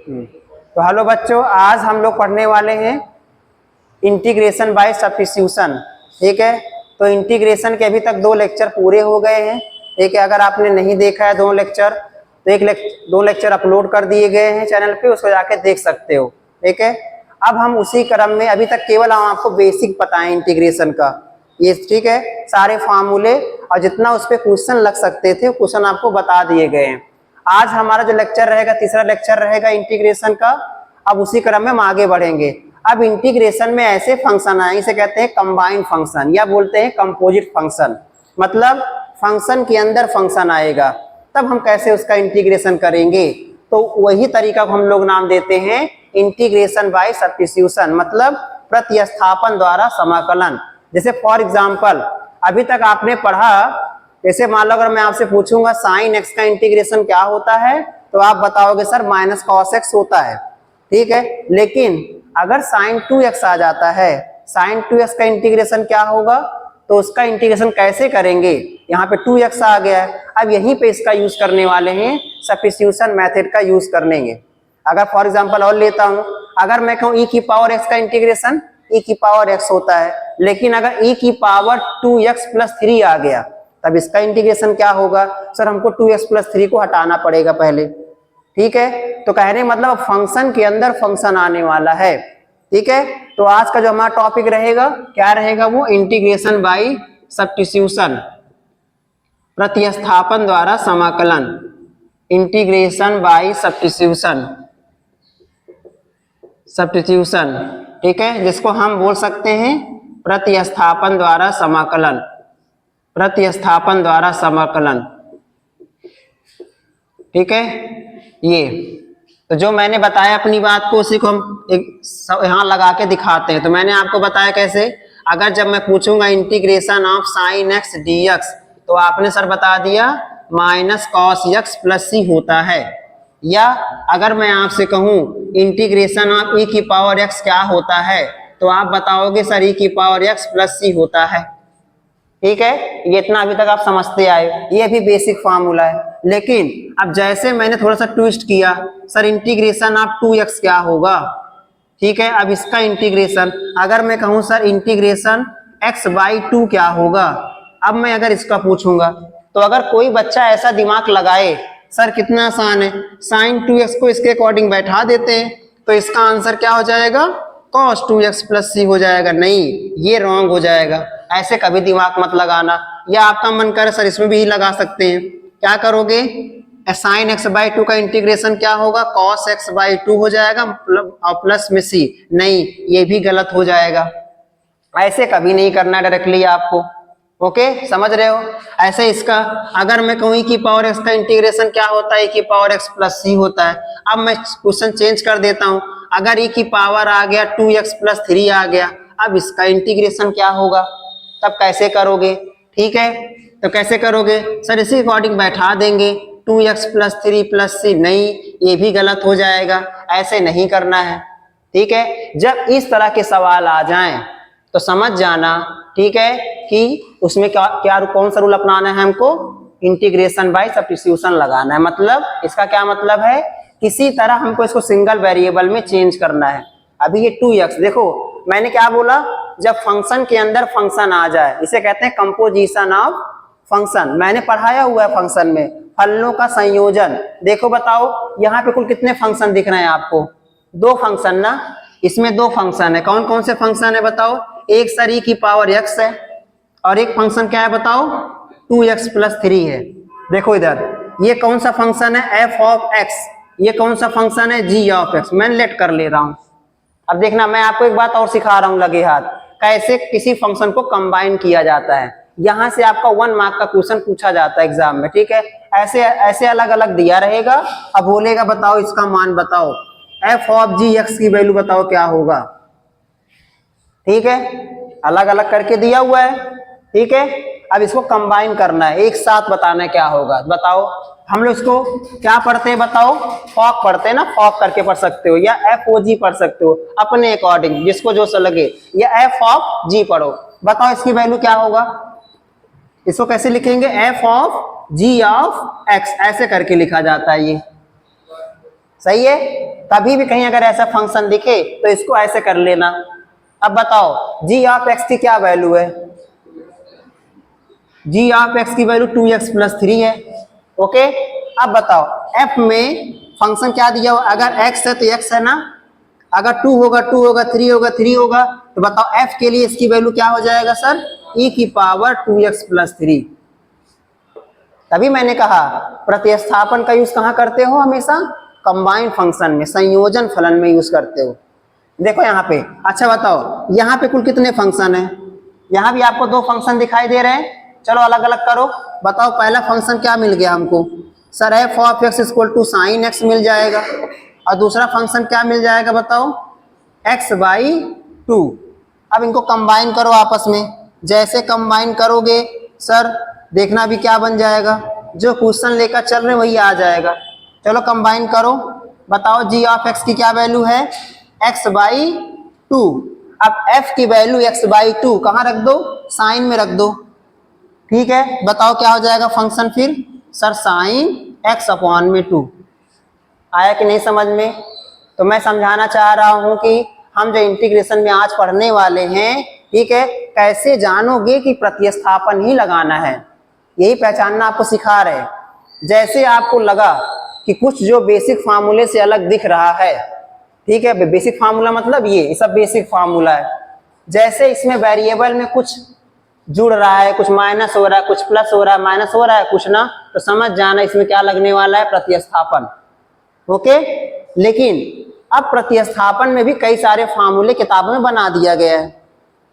तो हेलो बच्चों, आज हम लोग पढ़ने वाले हैं इंटीग्रेशन बाय सब्स्टिट्यूशन। ठीक है, तो इंटीग्रेशन के अभी तक 2 लेक्चर पूरे हो गए हैं। ठीक है, अगर आपने नहीं देखा है 2 लेक्चर तो 2 लेक्चर अपलोड कर दिए गए हैं चैनल पे, उसको जाके देख सकते हो। ठीक है, अब हम उसी क्रम में अभी तक केवल हम आपको बेसिक बताएं इंटीग्रेशन का ये। ठीक है, सारे फार्मूले और जितना उस पर क्वेश्चन लग सकते थे क्वेश्चन आपको बता दिए गए हैं। आज हमारा जो लेक्चर रहेगा, तीसरा लेक्चर रहेगा इंटीग्रेशन का। अब उसी क्रम में हम आगे बढ़ेंगे। अब इंटीग्रेशन में ऐसे फंक्शन आए, इसे कहते हैं कंबाइंड फंक्शन या बोलते हैं कंपोजिट फंक्शन। मतलब फंक्शन के अंदर फंक्शन आएगा, तब हम कैसे उसका इंटीग्रेशन करेंगे, तो वही तरीका को हम लोग नाम देते हैं इंटीग्रेशन बाय सब्स्टिट्यूशन, मतलब प्रतिस्थापन द्वारा समाकलन। जैसे फॉर एग्जाम्पल अभी तक आपने पढ़ा, जैसे मान लो अगर मैं आपसे पूछूंगा साइन एक्स का इंटीग्रेशन क्या होता है, तो आप बताओगे सर माइनस कॉस एक्स होता है। ठीक है, लेकिन अगर साइन 2x आ जाता है, साइन 2x का इंटीग्रेशन क्या होगा, तो उसका इंटीग्रेशन कैसे करेंगे। यहाँ पे 2x आ गया है, अब यहीं पे इसका यूज करने वाले हैं, सब्स्टिट्यूशन मेथड का यूज करेंगे। अगर फॉर एग्जांपल और लेता हूं, अगर मैं कहूं e की पावर x का इंटीग्रेशन e की पावर x होता है, लेकिन अगर e की पावर 2x + 3 आ गया, तब इसका इंटीग्रेशन क्या होगा। सर हमको 2x + 3 को हटाना पड़ेगा पहले। ठीक है, तो कहने मतलब फंक्शन के अंदर फंक्शन आने वाला है। ठीक है, तो आज का जो हमारा टॉपिक रहेगा क्या रहेगा, वो इंटीग्रेशन बाय सब्स्टिट्यूशन, प्रतिस्थापन द्वारा समाकलन। इंटीग्रेशन बाय सब्स्टिट्यूशन, ठीक है, जिसको हम बोल सकते हैं प्रतिस्थापन द्वारा समाकलन, प्रतिस्थापन द्वारा समाकलन। ठीक है, ये तो जो मैंने बताया अपनी बात को उसी को हम एक यहाँ लगा के दिखाते हैं। तो मैंने आपको बताया कैसे, अगर जब मैं पूछूंगा integration of sine x dx, तो आपने सर बता दिया माइनस कॉस एक्स प्लस सी होता है। या अगर मैं आपसे कहूं इंटीग्रेशन ऑफ e की पावर x क्या होता है, तो आप बताओगे सर e की पावर x प्लस सी होता है। ठीक है, ये इतना अभी तक आप समझते आए, ये भी बेसिक फार्मूला है। लेकिन अब जैसे मैंने थोड़ा सा ट्विस्ट किया, सर इंटीग्रेशन ऑफ 2x क्या होगा। ठीक है, अब इसका इंटीग्रेशन अगर मैं कहूं सर इंटीग्रेशन x/2 क्या होगा, अब मैं अगर इसका पूछूंगा, तो अगर कोई बच्चा ऐसा दिमाग लगाए, सर कितना आसान है, साइन 2x को इसके अकॉर्डिंग बैठा देते हैं, तो इसका आंसर क्या हो जाएगा, cos 2x + c हो जाएगा। नहीं, ये रॉन्ग हो जाएगा, ऐसे कभी दिमाग मत लगाना। या आपका मन करे सर इसमें भी लगा सकते हैं, क्या करोगे, साइन x/2 का इंटीग्रेशन क्या होगा, cos x/2 हो जाएगा और प्लस में c। नहीं, ये भी गलत हो जाएगा, ऐसे कभी नहीं करना डायरेक्टली आपको। ओके, समझ रहे हो। ऐसे इसका अगर मैं कहूँ e की पावर x का इंटीग्रेशन क्या होता है, e की पावर x + c होता है। अब मैं क्वेश्चन चेंज कर देता हूँ, अगर e की पावर आ गया 2x + 3 आ गया, अब इसका इंटीग्रेशन क्या होगा, तब कैसे करोगे। ठीक है, तो कैसे करोगे, सर इसी अकॉर्डिंग बैठा देंगे 2x + 3 + c। नहीं, ये भी गलत हो जाएगा, ऐसे नहीं करना है। ठीक है, जब इस तरह के सवाल आ जाएं तो समझ जाना, ठीक है, कि उसमें क्या कौन सा रूल अपनाना है, हमको इंटीग्रेशन बाय सब्स्टिट्यूशन लगाना है। मतलब इसका क्या मतलब है, किसी तरह हमको इसको सिंगल वेरिएबल में चेंज करना है। अभी ये 2x, देखो मैंने क्या बोला, जब फंक्शन के अंदर फंक्शन आ जाए इसे कहते हैं कंपोजिशन ऑफ फंक्शन। मैंने पढ़ाया हुआ है फंक्शन में फलनों का संयोजन। देखो बताओ यहाँ पे कुल कितने फंक्शन दिख रहे हैं आपको, 2 फंक्शन ना, इसमें 2 फंक्शन है। कौन कौन से फंक्शन है बताओ, एक सर e की पावर x है और एक फंक्शन क्या है बताओ 2x + 3 है। देखो इधर ये कौन सा फंक्शन है, f(x), ये कौन सा फंक्शन है, g(x)। मैं लेट कर ले रहा हूं। अब देखना मैं आपको एक बात और सिखा रहा हूं लगे हाथ, कैसे किसी फंक्शन को कंबाइन किया जाता है। यहां से आपका 1 मार्क का क्वेश्चन पूछा जाता है एग्जाम में। ठीक है, ऐसे ऐसे अलग अलग दिया रहेगा, अब बोलेगा बताओ इसका मान बताओ, f(g(x) की वैल्यू बताओ क्या होगा। ठीक है, अलग अलग करके दिया हुआ है। ठीक है, अब इसको कंबाइन करना है, एक साथ बताना है क्या होगा। बताओ हम लोग इसको क्या पढ़ते हैं, बताओ फॉक पढ़ते हैं ना, फॉक करके पढ़ सकते हो या FOG पढ़ सकते हो अपने अकॉर्डिंग, जिसको जो सा लगे, या f(g) पढ़ो। बताओ इसकी वैल्यू क्या होगा, इसको कैसे लिखेंगे, f(g(x), ऐसे करके लिखा जाता है। ये सही है। कभी भी कहीं अगर ऐसा फंक्शन दिखे तो इसको ऐसे कर लेना। अब बताओ जी ऑफ एक्स की क्या वैल्यू है, जी ऑफ एक्स की वैल्यू 2x प्लस 3 है। ओके, अब बताओ f में फंक्शन क्या दिया हुआ, अगर x है तो x है ना, अगर 2 होगा 2 होगा, 3 होगा 3 होगा, तो बताओ f के लिए इसकी वैल्यू क्या हो जाएगा सर, e की पावर 2x प्लस 3। तभी मैंने कहा प्रतिस्थापन का यूज कहाँ करते हो, हमेशा कंबाइंड फंक्शन में, संयोजन फलन में यूज करते हो। देखो यहाँ पे, अच्छा बताओ यहाँ पे कुल कितने फंक्शन है, यहाँ भी आपको 2 फंक्शन दिखाई दे रहे हैं, चलो अलग अलग करो। बताओ पहला फंक्शन क्या मिल गया हमको, sir f of x equal to sine x मिल जाएगा, और दूसरा फंक्शन क्या मिल जाएगा बताओ, एक्स बाई 2। अब इनको कंबाइन करो आपस में, जैसे कंबाइन करोगे सर देखना भी क्या बन जाएगा, जो क्वेश्चन लेकर चल रहे वही आ जाएगा। चलो कंबाइन करो, बताओ जी ऑफ एक्स की क्या वैल्यू है, एक्स बाई 2। अब f की वैल्यू x बाई 2 कहाँ रख दो, साइन में रख दो। ठीक है, बताओ क्या हो जाएगा फंक्शन फिर, सर साइन x अपॉन में 2। आया कि नहीं समझ में? तो मैं समझाना चाह रहा हूं कि हम जो इंटीग्रेशन में आज पढ़ने वाले हैं, ठीक है, कैसे जानोगे कि प्रतिस्थापन ही लगाना है, यही पहचानना आपको सिखा रहे हैं। जैसे आपको लगा कि कुछ जो बेसिक फार्मूले से अलग दिख रहा है, ठीक है, बेसिक फार्मूला मतलब ये सब बेसिक फार्मूला है, जैसे इसमें वेरिएबल में कुछ जुड़ रहा है, कुछ माइनस हो रहा है, कुछ प्लस हो रहा है, माइनस हो रहा है कुछ ना, तो समझ जाना इसमें क्या लगने वाला है, प्रतिस्थापन। ओके, लेकिन अब प्रतिस्थापन में भी कई सारे फार्मूले किताबों में बना दिया गया है,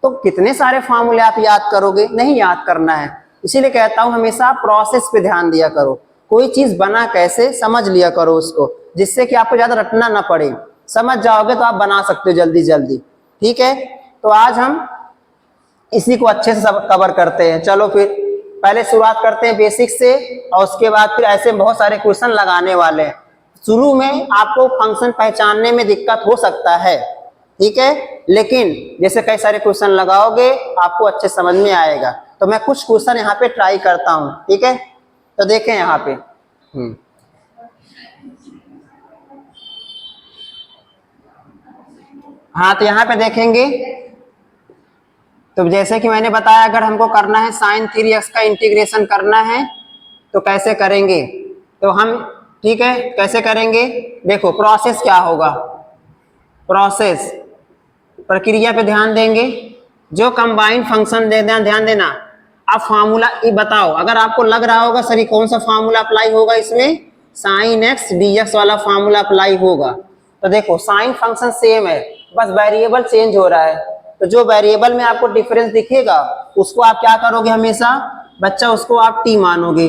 तो कितने सारे फार्मूले आप याद करोगे, नहीं याद करना है। इसीलिए कहता हूं हमेशा प्रोसेस पे ध्यान दिया करो, कोई चीज बना कैसे समझ लिया करो उसको, जिससे कि आपको ज्यादा रटना ना पड़े, समझ जाओगे तो आप बना सकते हो जल्दी जल्दी। ठीक है, तो आज हम इसी को अच्छे से सब कवर करते हैं। चलो फिर पहले शुरुआत करते हैं बेसिक से, और उसके बाद फिर ऐसे बहुत सारे क्वेश्चन लगाने वाले हैं। शुरू में आपको फंक्शन पहचानने में दिक्कत हो सकता है, ठीक है, लेकिन जैसे कई सारे क्वेश्चन लगाओगे आपको अच्छे समझ में आएगा। तो मैं कुछ क्वेश्चन यहाँ पे ट्राई करता हूँ, ठीक है, तो देखें यहाँ पे। हाँ, तो यहाँ पे देखेंगे, तो जैसे कि मैंने बताया अगर हमको करना है साइन 3x का इंटीग्रेशन करना है तो कैसे करेंगे, तो हम, ठीक है, कैसे करेंगे, देखो प्रोसेस क्या होगा, प्रोसेस प्रक्रिया पे ध्यान देंगे, जो कंबाइंड फंक्शन ध्यान देना। अब फार्मूला बताओ, अगर आपको लग रहा होगा सर कौन सा फार्मूला अप्लाई होगा इसमें, साइन एक्स dx वाला फार्मूला अप्लाई होगा। तो देखो साइन फंक्शन सेम है, बस वेरिएबल चेंज हो रहा है, तो जो वेरिएबल में आपको डिफरेंस दिखेगा उसको आप क्या करोगे हमेशा बच्चा, उसको आप टी मानोगे।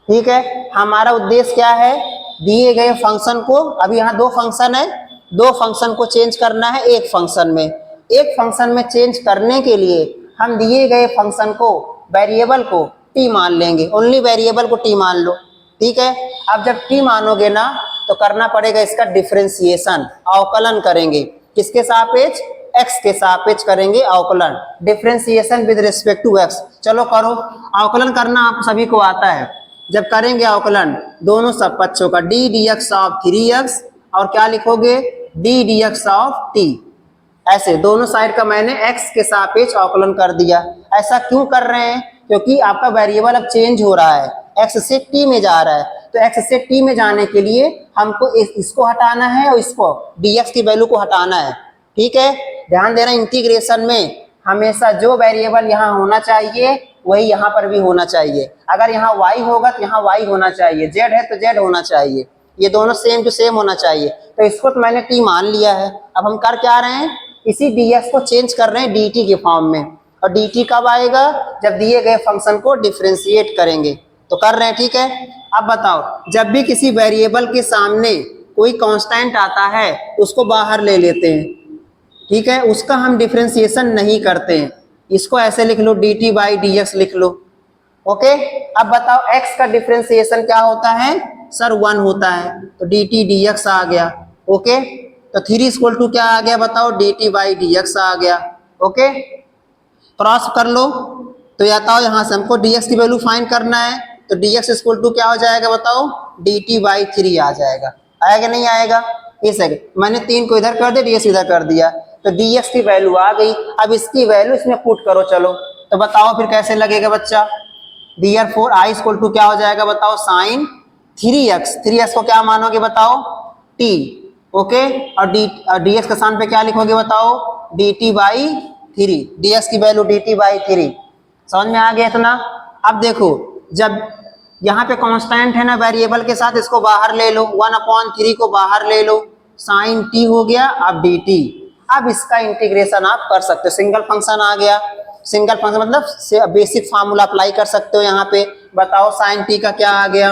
ठीक है, हमारा उद्देश्य क्या है, दिए गए फंक्शन को, अभी यहाँ 2 फंक्शन है, 2 फंक्शन को चेंज करना है एक फंक्शन में। एक फंक्शन में चेंज करने के लिए हम दिए गए फंक्शन को, वेरिएबल को टी मान लेंगे, ओनली वेरिएबल को टी मान लो। ठीक है, अब जब टी मानोगे ना तो करना पड़ेगा इसका डिफरेंशिएशन, अवकलन करेंगे, किसके सापेक्ष, एक्स के सापेक्ष करेंगे अवकलन, differentiation with respect to x. चलो करो, अवकलन करना आप सभी को आता है। जब करेंगे अवकलन दोनों सब पक्षों का, D D x of 3x और क्या लिखोगे, D D x of T, ऐसे दोनों साइड का मैंने x के सापेक्ष अवकलन कर दिया। ऐसा क्यों कर रहे हैं, क्योंकि आपका वेरिएबल अब चेंज हो रहा है, x से t में जा रहा है, तो x से t में जाने के लिए हमको इसको हटाना है और इसको dx की वैल्यू को हटाना है। ठीक है, ध्यान देना इंटीग्रेशन में हमेशा जो वेरिएबल यहाँ होना चाहिए वही यहाँ पर भी होना चाहिए। अगर यहाँ y होगा तो यहाँ y होना चाहिए, z है तो z होना चाहिए, ये दोनों सेम टू सेम होना चाहिए। तो इसको तो मैंने t मान लिया है, अब हम कर क्या रहे हैं, इसी dx को चेंज कर रहे हैं dt के फॉर्म में, और dt कब आएगा, जब दिए गए फंक्शन को डिफरेंशिएट करेंगे, तो कर रहे हैं। ठीक है, अब बताओ जब भी किसी वेरिएबल के सामने कोई कांस्टेंट आता है उसको बाहर ले लेते हैं, ठीक है, उसका हम डिफरेंशिएशन नहीं करते हैं, इसको ऐसे लिख लो dt बाई dx लिख लो। ओके, अब बताओ x का डिफरेंशिएशन क्या होता है, सर 1 होता है, तो dt dx आ गया। ओके, तो 3 इक्वल टू क्या आ गया बताओ, dt बाई dx आ गया। ओके, क्रॉस कर लो, तो बताओ यहाँ से हमको dx की वैल्यू फाइंड करना है, तो dx इक्वल टू क्या हो जाएगा बताओ, dt बाई 3 आ जाएगा। आएगा नहीं आएगा? इस मैंने 3 को इधर कर दिया, dx इधर कर दिया, तो dx की वैल्यू आ गई। अब इसकी वैल्यू इसमें पुट करो चलो, तो बताओ फिर कैसे लगेगा बच्चा। Therefore I इक्वल टू क्या हो जाएगा बताओ, साइन 3x, 3x को क्या मानोगे बताओ, t, ओके। और dx के स्थान पे क्या लिखोगे बताओ, dt बाई 3, dx की वैल्यू dt बाई 3। समझ में आ गया इतना? अब देखो, जब यहाँ पे कांस्टेंट है ना वेरिएबल के साथ, इसको बाहर ले लो, 1/3 को बाहर ले लो, साइन t हो गया। अब dt, अब इसका इंटीग्रेशन आप कर सकते हो, सिंगल फंक्शन आ गया। सिंगल फंक्शन मतलब बेसिक फार्मूला अप्लाई कर सकते हो यहाँ पे। बताओ साइन t का क्या आ गया,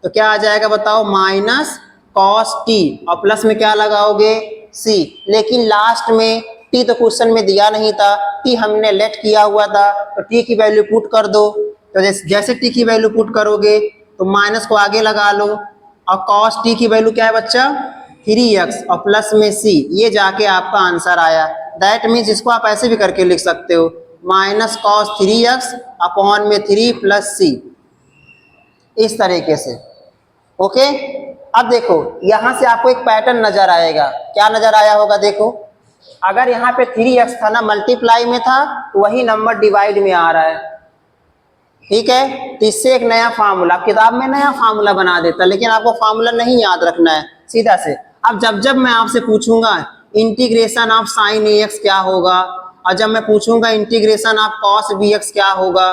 तो क्या आ जाएगा बताओ, माइनस कॉस t, और प्लस में क्या लगाओगे, c। लेकिन लास्ट में t तो क्वेश्चन में दिया नहीं था, t हमने लेट किया हुआ था, तो t की वैल्यू पुट कर दो। तो जैसे t की वैल्यू पुट करोगे तो माइनस को आगे लगा लो, और कॉस t की वैल्यू क्या है बच्चा, 3x, और प्लस में c, ये जाके आपका आंसर आया। दैट मीन्स इसको आप ऐसे भी करके लिख सकते हो, माइनस कॉस 3x अपॉन में 3 प्लस c, इस तरीके से, ओके। अब देखो यहां से आपको एक पैटर्न नजर आएगा, क्या नजर आया होगा, देखो अगर यहाँ पे 3x था ना, मल्टीप्लाई में था, वही नंबर डिवाइड में आ रहा है, ठीक है। तो इससे एक नया फार्मूला, किताब में नया फार्मूला बना देता, लेकिन आपको फार्मूला नहीं याद रखना है, सीधा से। अब जब जब मैं आपसे पूछूंगा इंटीग्रेशन ऑफ साइन ax क्या होगा, और जब मैं पूछूंगा इंटीग्रेशन ऑफ कॉस bx क्या होगा,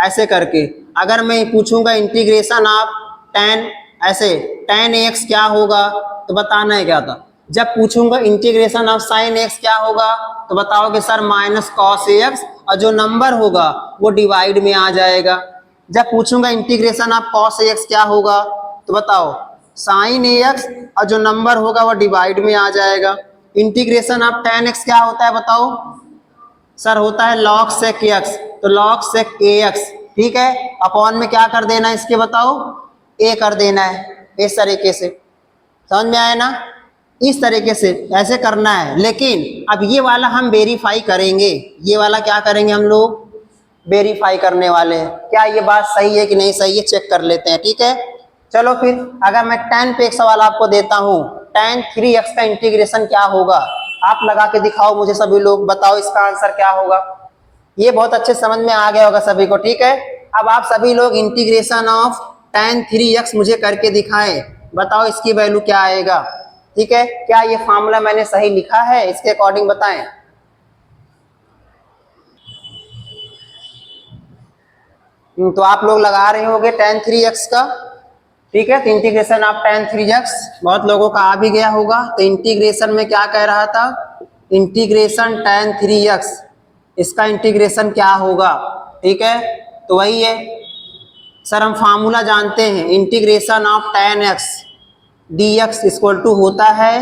ऐसे करके, अगर मैं पूछूंगा इंटीग्रेशन ऑफ tan, ऐसे tan ax क्या होगा, तो बताना है क्या था। जब पूछूंगा इंटीग्रेशन ऑफ साइन x क्या होगा, तो बताओगे सर माइनस कॉस ax, और जो नंबर होगा वो डिवाइड में आ जाएगा। जब पूछूंगा इंटीग्रेशन ऑफ कॉस ax क्या होगा, तो बताओ साइन ax, और जो नंबर होगा वो डिवाइड में आ जाएगा। इंटीग्रेशन ऑफ tan x क्या होता है बताओ, सर होता है log sec x, तो log sec ax, ठीक है। अपॉन में क्या कर देना है इसके बताओ, a कर देना है, इस तरीके से। समझ में आया ना, इस तरीके से ऐसे करना है। लेकिन अब ये वाला हम वेरीफाई करेंगे, ये वाला क्या करेंगे हम लोग, वेरीफाई करने वाले हैं, क्या ये बात सही है कि नहीं सही है, चेक कर लेते हैं, ठीक है। चलो फिर, अगर मैं tan पे एक सवाल आपको देता हूँ, tan 3x का इंटीग्रेशन क्या होगा, आप लगा के दिखाओ मुझे सभी लोग, बताओ इसका आंसर क्या होगा। ये बहुत अच्छे समझ में आ गया होगा सभी को, ठीक है। अब आप सभी लोग इंटीग्रेशन ऑफ tan 3x मुझे करके दिखाएं, बताओ इसकी वैल्यू क्या आएगा, ठीक है। क्या ये फार्मूला मैंने सही लिखा है, इसके अकॉर्डिंग बताएं। तो आप लोग लगा रहे होंगे tan 3x का, ठीक है। तो इंटीग्रेशन ऑफ tan 3x बहुत लोगों का आ भी गया होगा। तो इंटीग्रेशन में क्या कह रहा था, इंटीग्रेशन tan 3x, इसका इंटीग्रेशन क्या होगा, ठीक है। तो वही है सर, हम फार्मूला जानते हैं, integration of tan x dx equal to होता है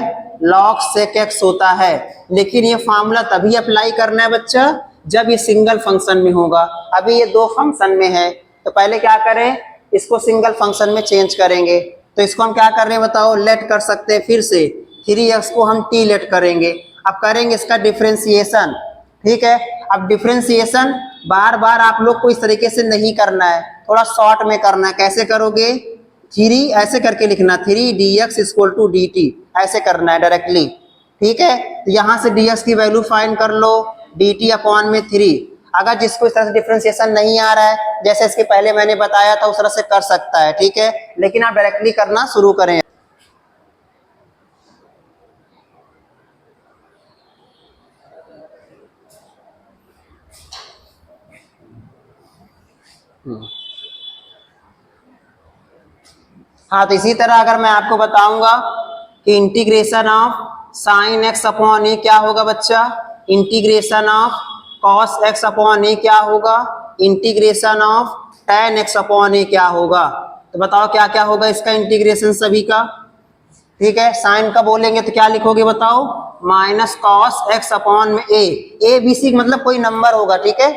log sec x होता है। लेकिन ये फार्मूला तभी अप्लाई करना है बच्चा जब ये सिंगल फंक्शन में होगा। अभी ये 2 फंक्शन में है, तो पहले क्या करें, इसको सिंगल फंक्शन में चेंज करेंगे। तो इसको हम क्या कर रहे हैं बताओ, लेट कर सकते हैं, फिर से 3x को हम t लेट करेंगे। अब करेंगे इसका डिफ्रेंसिएशन, ठीक है। अब डिफ्रेंसिएशन बार बार आप लोग को इस तरीके से नहीं करना है, थोड़ा शॉर्ट में करना है। कैसे करोगे, 3 ऐसे करके लिखना, 3 dx इक्वल टू dt, ऐसे करना है डायरेक्टली, ठीक है। तो यहाँ से dx की वैल्यू फाइंड कर लो, dt अपॉन में 3। अगर जिसको इस तरह से डिफ्रेंसिएशन नहीं आ रहा है, जैसे इसके पहले मैंने बताया था, उस तरह से कर सकता है, ठीक है। लेकिन आप डायरेक्टली करना शुरू करें। हाँ, तो इसी तरह अगर मैं आपको बताऊंगा कि integration of sine x upon a क्या होगा बच्चा, integration of cos x upon a क्या होगा, integration of tan x upon a क्या होगा। तो बताओ क्या क्या होगा इसका इंटीग्रेशन सभी का, ठीक है। साइन का बोलेंगे तो क्या लिखोगे बताओ, माइनस कॉस x अपॉन में ए बी सी मतलब कोई नंबर होगा, ठीक है।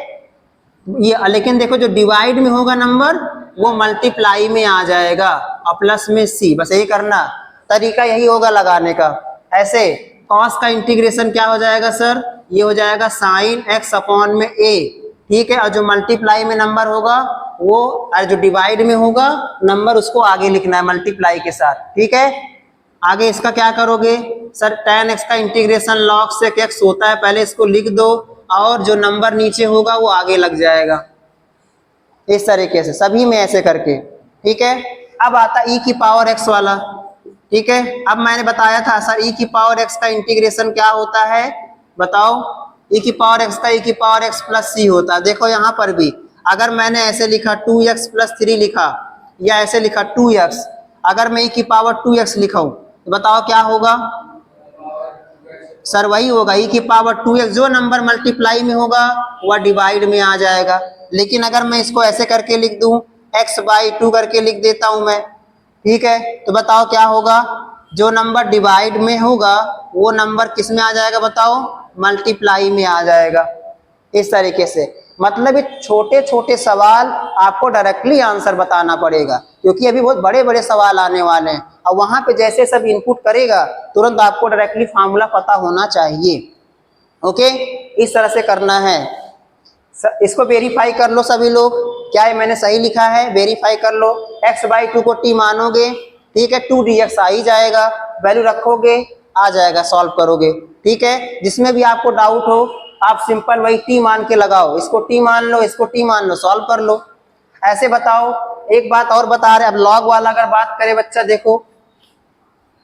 ये लेकिन देखो जो डिवाइड में होगा नंबर वो मल्टीप्लाई में आ जाएगा, और प्लस में सी, बस यही करना, तरीका यही होगा लगाने का। ऐसे कॉस का इंटीग्रेशन क्या हो जाएगा सर, ये हो जाएगा साइन x अपॉन में a, ठीक है। और जो मल्टीप्लाई में नंबर होगा वो, और जो डिवाइड में होगा नंबर उसको आगे लिखना है मल्टीप्लाई के साथ, ठीक है। आगे इसका क्या करोगे सर, tan x का इंटीग्रेशन log sec x होता है, पहले इसको लिख दो और जो नंबर नीचे होगा वो आगे लग जाएगा, इस तरीके से सभी में ऐसे करके। ठीक है, अब आता e की पावर x वाला। ठीक है, अब मैंने बताया था सर e की पावर x का इंटीग्रेशन क्या होता है, बताओ। e की पावर x का e की पावर x प्लस c होता है। देखो यहाँ पर भी अगर मैंने ऐसे लिखा 2x प्लस 3 लिखा या ऐसे लिखा 2x, अगर मैं e की पावर 2x लिखा हूं तो बताओ क्या होगा सर, वही होगा e की पावर 2x, जो नंबर मल्टीप्लाई में होगा वह डिवाइड में आ जाएगा। लेकिन अगर मैं इसको ऐसे करके लिख दूं, x/2 करके लिख देता हूं मैं, ठीक है, तो बताओ क्या होगा, जो नंबर डिवाइड में होगा वो नंबर किस में आ जाएगा, बताओ, मल्टीप्लाई में आ जाएगा। इस तरीके से मतलब ये छोटे छोटे सवाल आपको डायरेक्टली आंसर बताना पड़ेगा, क्योंकि अभी बहुत बड़े बड़े सवाल आने वाले हैं और वहां पे जैसे सब इनपुट करेगा तुरंत आपको डायरेक्टली फार्मूला पता होना चाहिए। ओके, इस तरह से करना है। इसको वेरीफाई कर लो सभी लोग, क्या है मैंने सही लिखा है, वेरीफाई कर लो। x/2 को t मानोगे, ठीक है, 2dx आ ही जाएगा, वैल्यू रखोगे आ जाएगा, सॉल्व करोगे। ठीक है, जिसमें भी आपको डाउट हो आप सिंपल वही t मान के लगाओ, इसको t मान लो, इसको t मान लो, सॉल्व कर लो। ऐसे बताओ। एक बात और बता रहे, अब लॉग वाला अगर बात करें बच्चा, देखो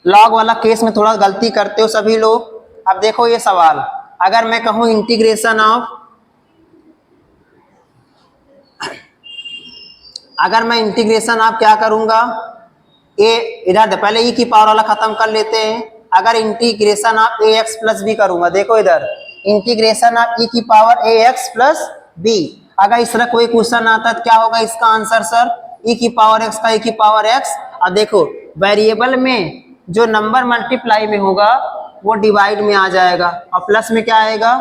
लॉग वाला केस में थोड़ा गलती करते हो सभी लोग। अब देखो ये सवाल, अगर मैं कहूं इंटीग्रेशन ऑफ, अगर मैं इंटीग्रेशन आप क्या करूंगा, ए इधर पहले e की पावर वाला खत्म कर लेते हैं। अगर इंटीग्रेशन आप ax प्लस बी करूंगा, देखो इधर इंटीग्रेशन आप e की पावर ax प्लस बी, अगर इस तरह कोई क्वेश्चन आता है तो क्या होगा इसका आंसर सर, e की पावर x का e की पावर x। और देखो वेरिएबल में जो नंबर मल्टीप्लाई में होगा वो डिवाइड में आ जाएगा और प्लस में क्या आएगा,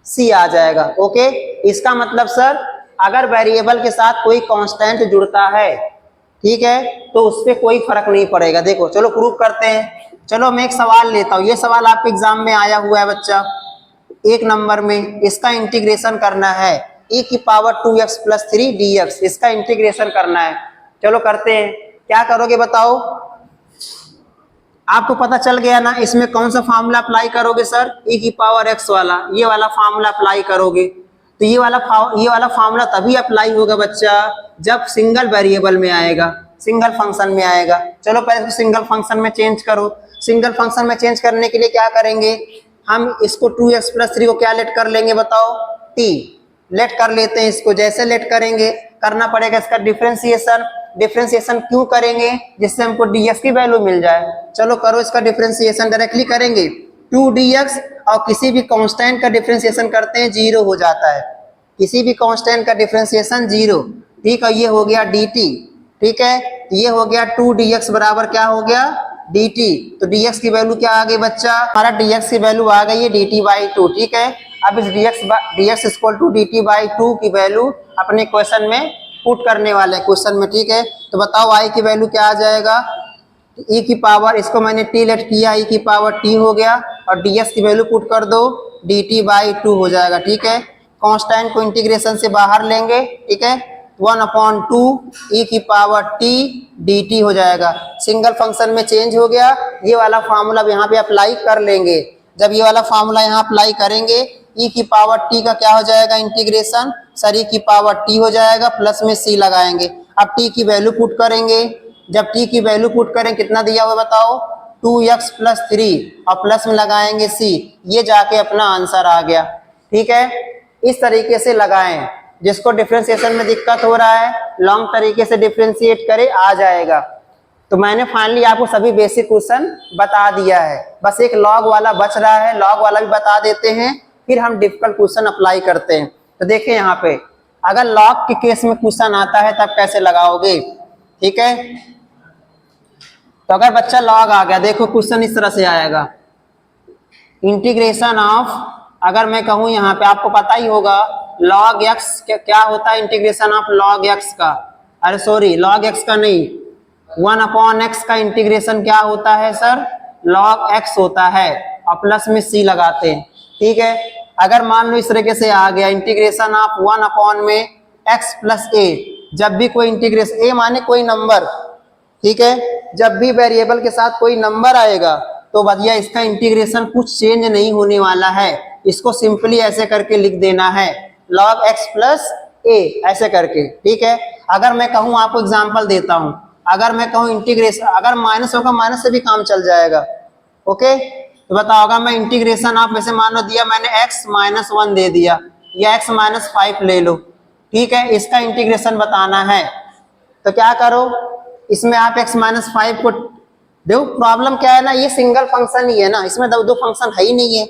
c आ जाएगा। ओके, इसका मतलब सर अगर वेरिएबल के साथ कोई कांस्टेंट जुड़ता है, ठीक है, तो उस पर कोई फर्क नहीं पड़ेगा। देखो चलो प्रूफ करते हैं। चलो मैं एक सवाल लेता हूं, ये सवाल आपके एग्जाम में आया हुआ है बच्चा, 1 नंबर में, इसका इंटीग्रेशन करना है e की पावर 2x प्लस 3 dx, इसका इंटीग्रेशन करना है। चलो करते हैं, क्या करोगे बताओ, आपको पता चल गया ना इसमें कौन सा फार्मूला अप्लाई करोगे सर, e की पावर x वाला, ये वाला फार्मूला अप्लाई करोगे। तो ये वाला फार्मूला तभी अप्लाई होगा बच्चा जब सिंगल वेरिएबल में आएगा, सिंगल फंक्शन में आएगा। चलो पहले सिंगल फंक्शन में चेंज करो। सिंगल फंक्शन में चेंज करने के लिए क्या करेंगे, हम इसको 2x प्लस 3 को क्या लेट कर लेंगे बताओ, t लेट कर लेते हैं। इसको जैसे लेट करेंगे करना पड़ेगा इसका डिफरेंशिएशन। डिफरेंशिएशन क्यों करेंगे, जिससे हमको dx की वैल्यू मिल जाए। चलो करो इसका डिफरेंशिएशन, डायरेक्टली करेंगे 2dx, और किसी भी कांस्टेंट का डिफरेंशिएशन करते हैं 0 हो जाता है, किसी भी कांस्टेंट का डिफरेंशिएशन 0। ठीक है, ये हो गया dt, ठीक है, ये हो गया 2dx बराबर क्या हो गया dt। तो dx की वैल्यू क्या आ गई बच्चा, हमारा dx की वैल्यू आ गई है dt/2। ठीक है, अब इस dx इक्वल टू dt/2 की वैल्यू अपने क्वेश्चन में पुट करने वाले हैं क्वेश्चन में। ठीक है, तो बताओ y की वैल्यू क्या आ जाएगा, e की पावर, इसको मैंने t लेट किया, e की पावर t हो गया, और ds की वैल्यू पुट कर दो, dt/2 हो जाएगा। ठीक है, कांस्टेंट को इंटीग्रेशन से बाहर लेंगे, ठीक है, 1/2 e की पावर t dt हो जाएगा। सिंगल फंक्शन में चेंज हो गया। ये वाला फार्मूला यहाँ पे अप्लाई कर लेंगे। जब ये वाला फार्मूला यहाँ अप्लाई करेंगे, e की पावर t का क्या हो जाएगा इंटीग्रेशन, सर e की पावर t हो जाएगा, प्लस में c लगाएंगे। अब t की वैल्यू पुट करेंगे, जब t की वैल्यू पुट करें कितना दिया हुआ बताओ, 2x प्लस 3, और प्लस में लगाएंगे c, ये जाके अपना आंसर आ गया। ठीक है, इस तरीके से लगाएं। जिसको डिफरेंशिएशन में दिक्कत हो रहा है लॉन्ग तरीके से डिफरेंशिएट करे आ जाएगा। तो मैंने फाइनली आपको सभी बेसिक क्वेश्चन बता दिया है, बस एक लॉग वाला बच रहा है, लॉग वाला भी बता देते हैं, फिर हम डिफिकल्ट क्वेश्चन अप्लाई करते हैं। तो देखिए यहाँ पे अगर लॉग के केस में क्वेश्चन आता है तब कैसे लगाओगे। ठीक है, तो अगर बच्चा लॉग आ गया, देखो क्वेश्चन इस तरह से आएगा, इंटीग्रेशन ऑफ, अगर मैं कहूं यहाँ पे आपको पता ही होगा log x क्या होता है, इंटीग्रेशन ऑफ log x का, अरे सॉरी log x का नहीं, 1/x का इंटीग्रेशन क्या होता है सर, log x होता है, और प्लस में c लगाते हैं। ठीक है, अगर मान लो इस तरीके से आ गया integration of 1/x plus a, जब भी कोई इंटीग्रेशन, a माने कोई नंबर, ठीक है, जब भी वेरिएबल के साथ कोई नंबर आएगा तो भैया इसका इंटीग्रेशन कुछ चेंज नहीं होने वाला है, इसको सिंपली ऐसे करके लिख देना है log x प्लस ए ऐसे करके। ठीक है, अगर मैं कहूँ, आपको एग्जांपल देता हूँ, अगर मैं कहूँ इंटीग्रेशन, अगर माइनस होगा माइनस से भी काम चल जाएगा। ओके, तो बताओगा मैं इंटीग्रेशन आप वैसे मान लो दिया मैंने x माइनस 1 दे दिया या x माइनस 5 ले लो। ठीक है, इसका इंटीग्रेशन बताना है तो क्या करो, इसमें आप x माइनस 5 को देखो। प्रॉब्लम क्या है ना, ये सिंगल फंक्शन ही है ना, इसमें दो फंक्शन है ही नहीं है,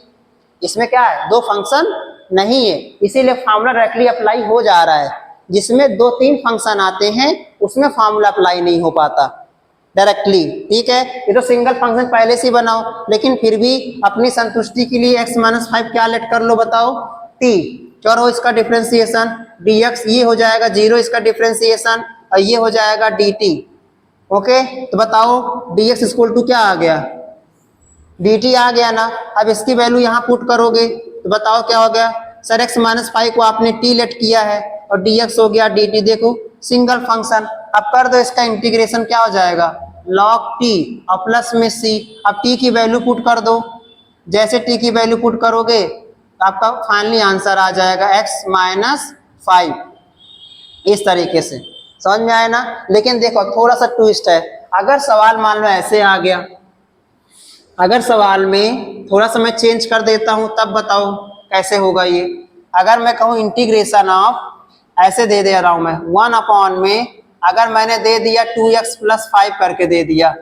इसमें क्या है, दो फंक्शन नहीं है, इसीलिए फार्मूला डायरेक्टली अप्लाई हो जा रहा है। जिसमें 2-3 फंक्शन आते हैं उसमें फार्मूला अप्लाई नहीं हो पाता डायरेक्टली। ठीक है, ये तो सिंगल फंक्शन पहले से ही बनाओ, लेकिन फिर भी अपनी संतुष्टि के लिए x माइनस 5 क्या लेट कर लो बताओ, t, करो इसका डिफ्रेंसिएशन, dx ये हो जाएगा 0 इसका डिफ्रेंसिएशन, और ये हो जाएगा dt। ओके, तो बताओ dx इक्वल टू क्या आ गया, dt आ गया ना। अब इसकी वैल्यू यहाँ पुट करोगे तो बताओ क्या हो गया, सर x माइनस 5 को आपने t लेट किया है और dx हो गया dt, देखो सिंगल फंक्शन। अब कर दो इसका इंटीग्रेशन, क्या हो जाएगा log t और प्लस में c। अब t की वैल्यू पुट कर दो, जैसे t की वैल्यू पुट करोगे तो आपका फाइनली आंसर आ जाएगा x माइनस 5। इस तरीके से समझ में आया ना। लेकिन देखो थोड़ा सा ट्विस्ट है, अगर सवाल मान लो ऐसे आ गया, अगर सवाल में थोड़ा सा मैं चेंज कर देता हूं तब बताओ कैसे होगा ये। अगर मैं कहूँ इंटीग्रेशन ऑफ, ऐसे दे दे रहा हूं मैं 1 अपॉन में, अगर मैंने दे दिया 2x प्लस 5 करके दे दिया,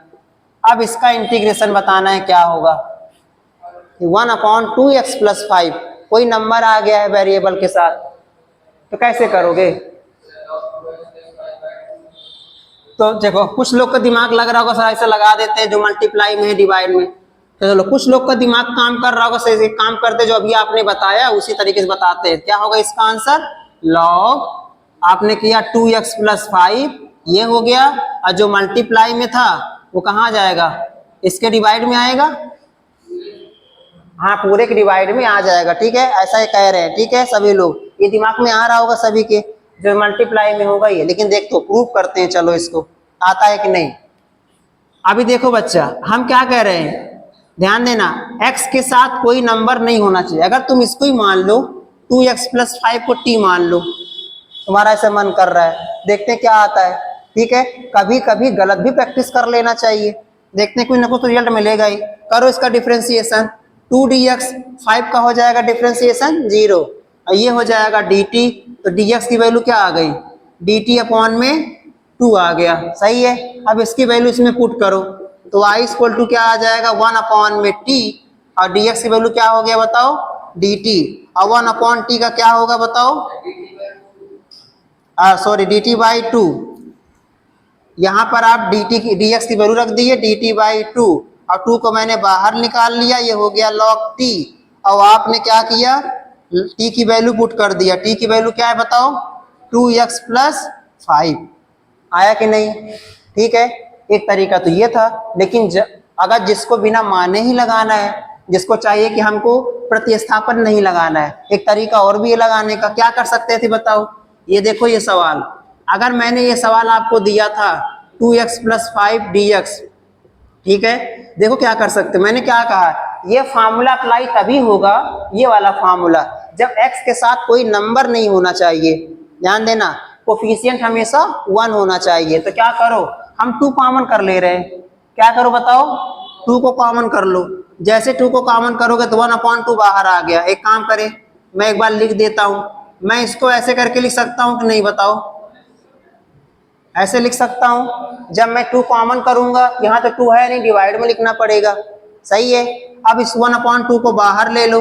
अब इसका इंटीग्रेशन बताना है क्या होगा, 1 अपॉन 2x प्लस 5, कोई नंबर आ गया है वेरिएबल के साथ, तो कैसे करोगे। तो देखो कुछ लोग का दिमाग लग रहा होगा सर ऐसे लगा देते हैं जो मल्टीप्लाई में है डिवाइड में, तो चलो कुछ लोग का दिमाग काम कर रहा होगा, सही काम करते जो अभी आपने बताया उसी तरीके से बताते हैं। क्या होगा इसका आंसर, लॉग आपने किया 2x प्लस 5 ये हो गया, और जो मल्टीप्लाई में था वो कहाँ जाएगा, इसके डिवाइड में आएगा, हाँ पूरे के डिवाइड में आ जाएगा। ठीक है, ऐसा ही कह रहे हैं। ठीक है, सभी लोग ये दिमाग में आ रहा होगा सभी के, जो मल्टीप्लाई में होगा ये। लेकिन देख तो प्रूव करते हैं, चलो इसको आता है कि नहीं। अभी देखो बच्चा, हम क्या कह रहे हैं, ध्यान देना, x के साथ कोई नंबर नहीं होना चाहिए। अगर तुम इसको ही मान लो 2x प्लस 5 को t मान लो, तुम्हारा ऐसा मन कर रहा है, देखते हैं क्या आता है। ठीक है, कभी कभी गलत भी प्रैक्टिस कर लेना चाहिए, देखते हैं कोई ना कुछ रिजल्ट मिलेगा ही। करो इसका डिफ्रेंसिएशन, 2dx 5 का हो जाएगा डिफ्रेंसिएशन 0, और ये हो जाएगा dt, तो dx की वैल्यू क्या आ गई, dt अपॉन में 2 आ गया। सही है, अब इसकी वैल्यू इसमें पुट करो तो y इक्वल टू क्या आ जाएगा 1 अपॉन में t, और dx की वैल्यू क्या हो गया बताओ dt, और 1 अपॉन t का क्या होगा बताओ, सॉरी dt बाई 2। यहाँ पर आप dt की dx की वैल्यू रख दिए dt बाई 2, और 2 को मैंने बाहर निकाल लिया, ये हो गया log t, और आपने क्या किया t की वैल्यू पुट कर दिया, t की वैल्यू क्या है बताओ 2x प्लस 5, आया कि नहीं। ठीक है, एक तरीका तो ये था, लेकिन अगर जिसको बिना माने ही लगाना है, जिसको चाहिए कि हमको प्रतिस्थापन नहीं लगाना है, एक तरीका और भी है लगाने का, क्या कर सकते थे बताओ। ये देखो ये सवाल, अगर मैंने ये सवाल आपको दिया था 2x प्लस 5 dx, ठीक है, देखो क्या कर सकते, मैंने क्या कहा, ये फार्मूला अप्लाई तभी होगा, ये वाला फार्मूला, जब x के साथ कोई नंबर नहीं होना चाहिए। ध्यान देना, कोफिशिएंट हमेशा 1 होना चाहिए। तो क्या करो, हम 2 कॉमन कर ले रहे हैं, क्या करो बताओ 2 को कॉमन कर लो, जैसे 2 को कॉमन करोगे तो 1 अपॉन 2 बाहर आ गया। एक काम करें, मैं एक बार लिख देता हूं, मैं इसको ऐसे करके लिख सकता हूं कि नहीं बताओ, ऐसे लिख सकता हूं, जब मैं 2 कॉमन करूंगा, यहाँ तो 2 है नहीं, डिवाइड में लिखना पड़ेगा। सही है, अब इस 1 अपॉन 2 को बाहर ले लो,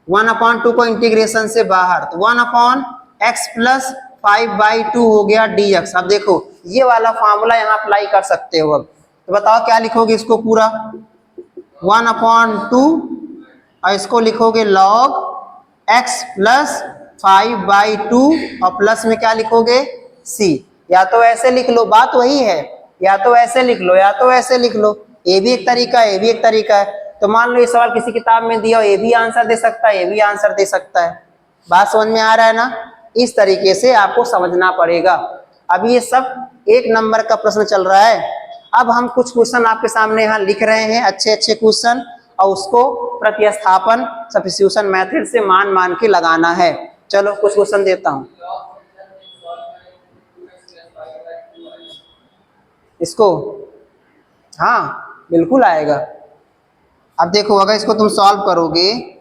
1 अपॉन 2 को इंटीग्रेशन से बाहर, तो 1 अपॉन x प्लस 5/2 हो गया dx। अब देखो ये वाला फार्मूला यहाँ अप्लाई कर सकते हो। अब तो बताओ क्या लिखोगे इसको पूरा, 1 अपॉन 2, और इसको लिखोगे log x प्लस 5/2, और प्लस में क्या लिखोगे c। या तो ऐसे लिख लो, बात वही है, या तो ऐसे लिख लो या तो ऐसे लिख लो, ये भी एक तरीका है, ये भी एक तरीका है। तो मान लो ये सवाल किसी किताब में दिया हो, ये भी आंसर दे सकता है, ये भी आंसर दे सकता है। बात समझ में आ रहा है ना, इस तरीके से आपको समझना पड़ेगा। अब ये सब एक नंबर का प्रश्न चल रहा है। अब हम कुछ क्वेश्चन आपके सामने यहाँ लिख रहे हैं, अच्छे अच्छे क्वेश्चन, और उसको प्रतिस्थापन सब्स्टिट्यूशन मेथड से मान मान के लगाना है। चलो कुछ क्वेश्चन देता हूँ इसको। हाँ बिल्कुल आएगा। अब देखो अगर इसको तुम सॉल्व करोगे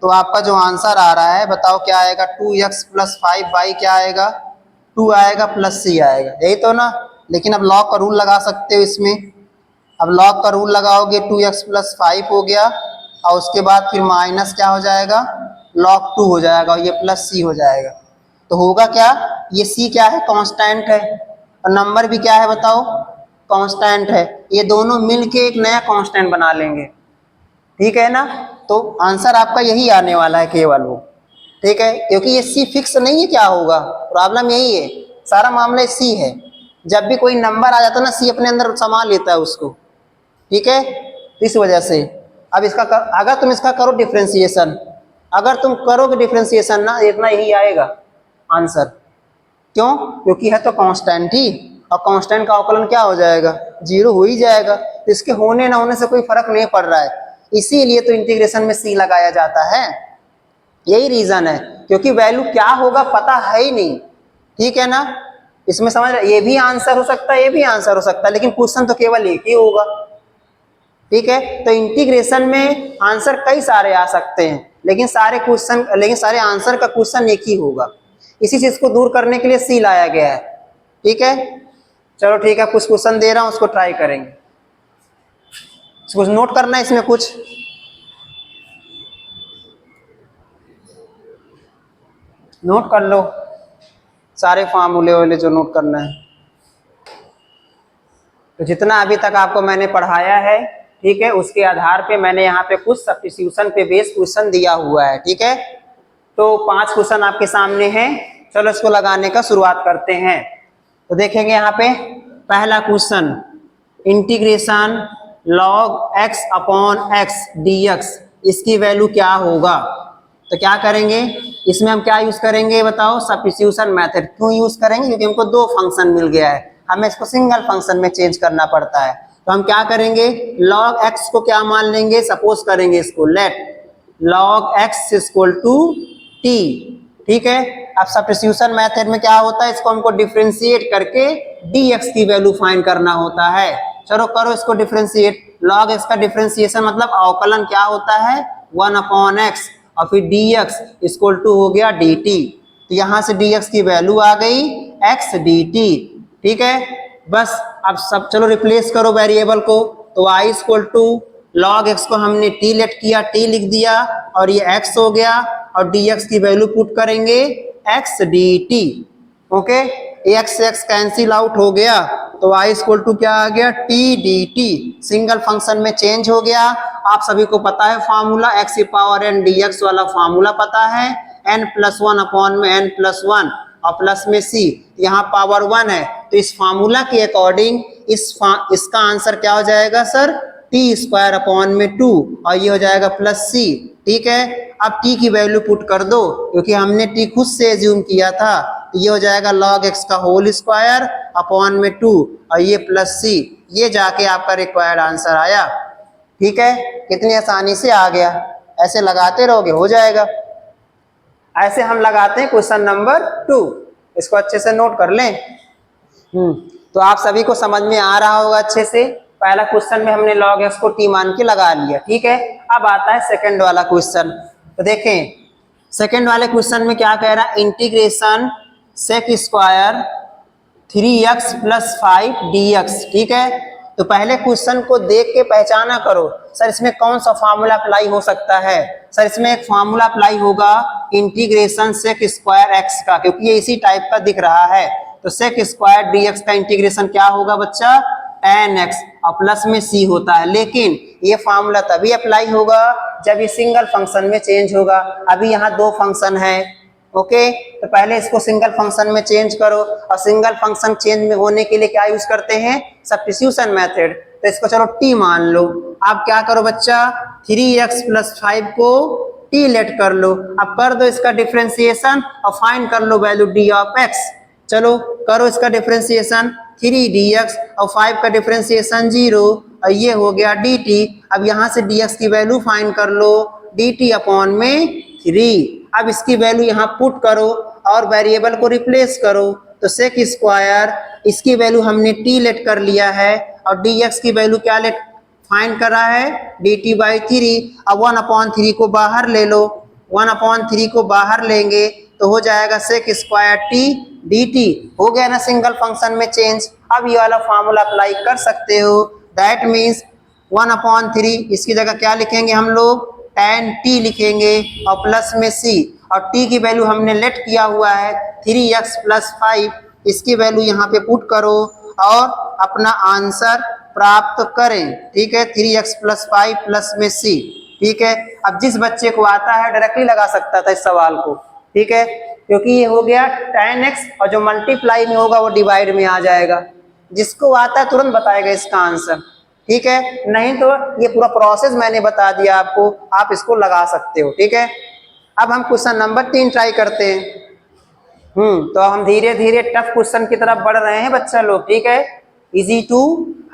तो आपका जो आंसर आ रहा है बताओ क्या आएगा। 2x + 5y क्या आएगा, 2 आएगा प्लस c आएगा, यही तो ना। लेकिन अब लॉग का रूल लगा सकते हो इसमें। अब लॉग का रूल लगाओगे 2x + 5 हो गया, और उसके बाद फिर माइनस क्या हो जाएगा, log 2 हो जाएगा, और ये प्लस c हो जाएगा। तो होगा क्या, ये c क्या है, कांस्टेंट है, और नंबर भी क्या है बताओ, कांस्टेंट है। ये दोनों मिलके एक नया कांस्टेंट बना लेंगे, ठीक है ना। तो आंसर आपका यही आने वाला है केवल वो, ठीक है, क्योंकि ये सी फिक्स नहीं है। क्या होगा, प्रॉब्लम यही है, सारा मामला सी है। जब भी कोई नंबर आ जाता है ना, सी अपने अंदर समा लेता है उसको, ठीक है। इस वजह से अब इसका अगर तुम इसका करो डिफ्रेंसिएशन, अगर तुम करोगे डिफ्रेंसिएशन ना, इतना यही आएगा आंसर। क्यों, क्योंकि है तो कांस्टेंट ही, और कांस्टेंट का अवकलन क्या हो जाएगा, 0 हो ही जाएगा। तो इसके होने ना होने से कोई फर्क नहीं पड़ रहा है, इसीलिए तो इंटीग्रेशन में सी लगाया जाता है। यही रीजन है, क्योंकि वैल्यू क्या होगा पता है ही नहीं, ठीक है ना। इसमें समझ रहे, ये भी आंसर हो सकता है, ये भी आंसर हो सकता है, लेकिन क्वेश्चन तो केवल एक ही होगा, ठीक है। तो इंटीग्रेशन में आंसर कई सारे आ सकते हैं, लेकिन सारे आंसर का क्वेश्चन एक ही होगा। इसी चीज को दूर करने के लिए सी लाया गया है, ठीक है। चलो ठीक है, कुछ क्वेश्चन दे रहा हूं, उसको ट्राई करेंगे। कुछ नोट करना है इसमें, कुछ नोट कर लो, सारे फार्मूले वाले जो नोट करना है। तो जितना अभी तक आपको मैंने पढ़ाया है, ठीक है, उसके आधार पे मैंने यहाँ पे कुछ सब्स्टिट्यूशन पे बेस क्वेश्चन दिया हुआ है, ठीक है। तो 5 क्वेश्चन आपके सामने हैं, चलो इसको लगाने का शुरुआत करते हैं। तो देखेंगे यहाँ पे पहला question, integration log x/x dx, इसकी वैल्यू क्या होगा। तो क्या करेंगे, इसमें हम क्या यूज करेंगे बताओ, सब्स्टिट्यूशन मेथड। क्यों यूज करेंगे, क्योंकि हमको 2 फंक्शन मिल गया है, हमें इसको सिंगल फंक्शन में चेंज करना पड़ता है। तो हम क्या करेंगे, log x को क्या मान लेंगे, सपोज करेंगे इसको लेट log x = t, ठीक है। अब सब्स्टिट्यूशन मेथड में क्या होता है, इसको हमको डिफरेंशिएट करके dx की वैल्यू फाइंड करना होता है। चलो करो इसको डिफरेंशिएट। log x का डिफरेंशिएशन मतलब अवकलन क्या होता है, 1/x, और फिर dx = हो गया dt। तो यहाँ से dx की वैल्यू आ गई x dt, ठीक है। बस अब सब चलो रिप्लेस करो वेरिएबल को। तो y = log x को हमने t लेट किया, t लिख दिया, और ये x हो गया, और dx की वैल्यू पुट करेंगे x dt, ओके। x से x कैंसिल आउट हो गया, तो y = क्या आ गया, t dt, सिंगल फंक्शन में चेंज हो गया। आप सभी को पता है फार्मूला, x⁴n dx वाला फार्मूला पता है, n+1/n+1 और प्लस में c, यहाँ पावर 1 है। तो इस फार्मूला के अकॉर्डिंग इसका आंसर क्या हो जाएगा सर, t²/2, और ये हो जाएगा प्लस c, ठीक है। अब t की वैल्यू पुट कर दो, क्योंकि हमने t खुद से एज्यूम किया था। तो ये हो जाएगा log x का होल स्क्वायर अपॉन में 2, और ये प्लस c, ये जाके आपका रिक्वायर्ड आंसर आया, ठीक है। कितनी आसानी से आ गया, ऐसे लगाते रहोगे हो जाएगा। ऐसे हम लगाते हैं क्वेश्चन नंबर 2, इसको अच्छे से नोट कर लें। तो आप सभी को समझ में आ रहा होगा अच्छे से। पहला क्वेश्चन में हमने log x को t मान के लगा लिया, ठीक है। अब आता है सेकंड वाला क्वेश्चन। तो देखें सेकंड वाले क्वेश्चन में क्या कह रहा है, इंटीग्रेशन sec² 3x + 5 dx, ठीक है। तो पहले क्वेश्चन को देख के पहचाना करो, सर इसमें कौन सा फार्मूला अप्लाई हो सकता है। सर इसमें एक फार्मूला अप्लाई होगा इंटीग्रेशन sec² x का, क्योंकि ये इसी टाइप का दिख रहा है। तो sec² dx का इंटीग्रेशन क्या होगा बच्चा, tan x, और प्लस में c होता है। लेकिन ये फार्मूला तभी अप्लाई होगा जब ये सिंगल फंक्शन में चेंज होगा। अभी यहाँ 2 फंक्शन है, ओके। तो पहले इसको सिंगल फंक्शन में चेंज करो, और सिंगल फंक्शन चेंज में होने के लिए क्या यूज करते हैं, सब्स्टिट्यूशन मेथड। तो इसको चलो t मान लो। अब क्या करो बच्चा, 3x + 5 को t लेट कर लो। अब कर दो इसका डिफरेंशिएशन और फाइंड कर low value d of x। चलो करो इसका डिफरेंशिएशन। 3dx और 5 का डिफरेंशिएशन 0 और ये हो गया dt। अब यहाँ से dx की वैल्यू फाइंड कर लो, dt अपॉन में 3। अब इसकी वैल्यू यहाँ पुट करो और वेरिएबल को रिप्लेस करो, तो सेक स्क्वायर इसकी वैल्यू हमने t लेट कर लिया है और dx की वैल्यू क्या लेट फाइंड करा है, dt बाई 3। अब 1/3 को बाहर ले लो, 1/3 को बाहर लेंगे तो हो जाएगा सेक स्क्वायर t dt। हो गया ना सिंगल फंक्शन में चेंज। अब ये वाला फार्मूला अप्लाई कर सकते हो, दैट मीन्स 1/3 इसकी जगह क्या लिखेंगे हम लोग, tan t लिखेंगे और प्लस में c, और t की वैल्यू हमने लेट किया हुआ है 3x + 5, इसकी वैल्यू यहाँ पे पुट करो और अपना आंसर प्राप्त करें। ठीक है, 3x + 5 प्लस में c। ठीक है, अब जिस बच्चे को आता है डायरेक्टली लगा सकता था इस सवाल को। ठीक है, क्योंकि ये हो गया tan x और जो मल्टीप्लाई में होगा वो डिवाइड में आ जाएगा। जिसको आता है तुरंत बताएगा इसका आंसर। ठीक है, नहीं तो ये पूरा प्रोसेस मैंने बता दिया आपको, आप इसको लगा सकते हो। ठीक है, अब हम क्वेश्चन नंबर 3 ट्राई करते हैं। तो हम धीरे धीरे टफ क्वेश्चन की तरफ बढ़ रहे हैं बच्चा लोग। ठीक है, इजी टू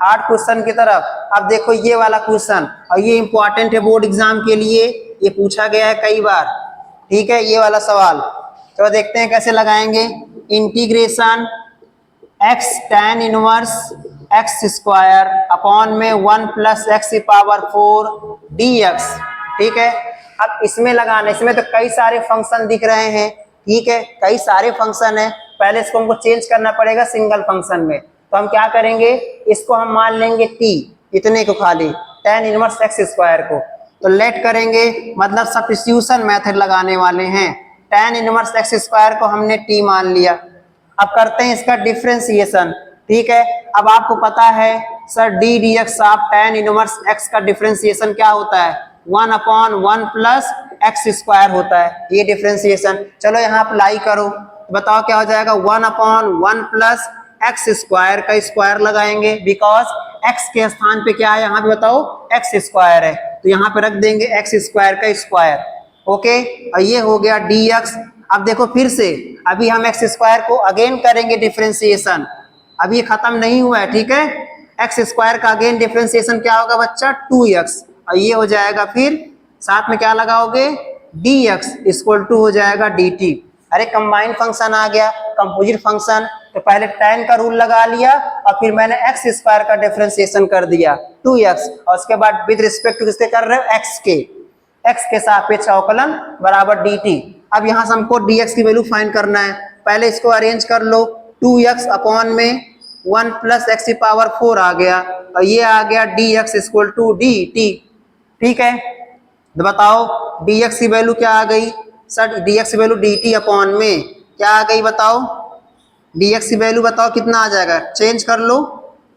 हार्ड क्वेश्चन की तरफ। अब देखो ये वाला क्वेश्चन, और ये इंपॉर्टेंट है बोर्ड एग्जाम के लिए, ये पूछा गया है कई बार। ठीक है, ये वाला सवाल तो देखते हैं कैसे लगाएंगे। Integration x tan inverse x square upon में 1 + x⁴ dx। ठीक है, अब इसमें लगाना, इसमें तो कई सारे फंक्शन दिख रहे हैं। ठीक है, कई सारे फंक्शन है, पहले इसको हमको चेंज करना पड़ेगा सिंगल फंक्शन में। तो हम क्या करेंगे, इसको हम मान लेंगे t, इतने को खाली tan इनवर्स x स्क्वायर को, तो लेट करेंगे मतलब सब्स्टिट्यूशन मेथड लगाने वाले हैं। tan इनवर्स x स्क्वायर को हमने t मान लिया। अब करते हैं इसका डिफरेंशिएशन। ठीक है, अब आपको पता है sir d dx of tan inverse x का डिफरेंशिएशन क्या होता है, 1/1 + x² होता है, ये डिफरेंशिएशन। चलो यहाँ अप्लाई करो, बताओ क्या हो जाएगा, 1/1 + x² का स्क्वायर लगाएंगे, बिकॉज x के स्थान पे क्या है यहाँ पे बताओ, x² है, तो यहाँ पे रख देंगे x² का स्क्वायर। ओके, और ये हो गया dx। अब देखो फिर से, अभी हम x² को अगेन करेंगे डिफरेंशिएशन, अभी खत्म नहीं हुआ है। ठीक है, x² का अगेन डिफरेंशिएशन क्या होगा बच्चा, 2x, और ये हो जाएगा फिर साथ में क्या लगाओगे, dx = हो जाएगा dt। अरे कंबाइंड फंक्शन आ गया, कंपोजिट फंक्शन, तो पहले tan का रूल लगा लिया और फिर मैंने x² का डिफरेंशिएशन कर दिया 2x, और उसके बाद विद रिस्पेक्ट टू किसके कर रहे हो, x के सापेक्ष अवकलन बराबर dt। अब यहाँ से हमको dx की वैल्यू फाइंड करना है, पहले इसको अरेंज कर लो, 2x अपॉन में 1 + x⁴ आ गया, और ये आ गया dx = dt। ठीक है, तो बताओ dx की वैल्यू क्या आ गई सर, dx की वैल्यू dt अपॉन में क्या आ गई बताओ, dx की वैल्यू बताओ कितना आ जाएगा, चेंज कर लो,